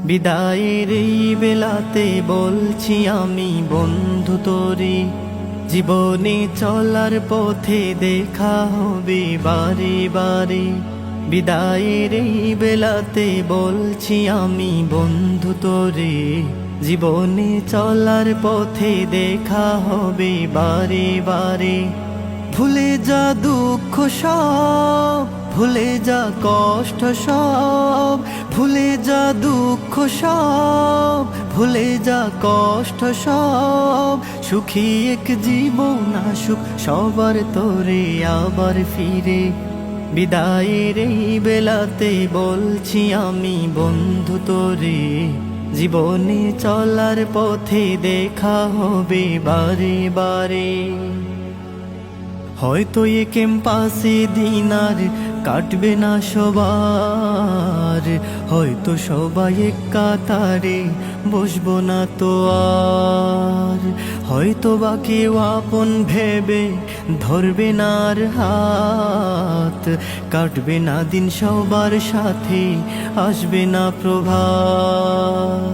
বিদায়ের এই বেলাতে বলছি আমি বন্ধু তোরে, জীবনে চলার পথে দেখা হবে বারে বারে। বিদায়ের এই বেলাতে বলছি আমি বন্ধু তোরে, জীবনে চলার পথে দেখা হবে বারে বারে। ভুলে যা দুঃখ সব, ভুলে যা কষ্ট সব, ভুলে যা দুঃখ সব, ভুলে যা কষ্ট সব। সুখী এক জীবন আসুক সবার তোরে আবার ফিরে। বিদায়ের এই বেলাতে বলছি আমি বন্ধু তোরে, জীবনে চলার পথে দেখা হবে বারে বারে। হয়তো এ ক্যাম্পাসে দিন আর কাটবে না সবার, হয়তো সবাই এক কাতারে বসবো না তো আর। হয়তো বা কেউ আপন ভেবে ধরবে না আর হাত, কাটবে না দিন সবার সাথে আসবে না প্রভাত।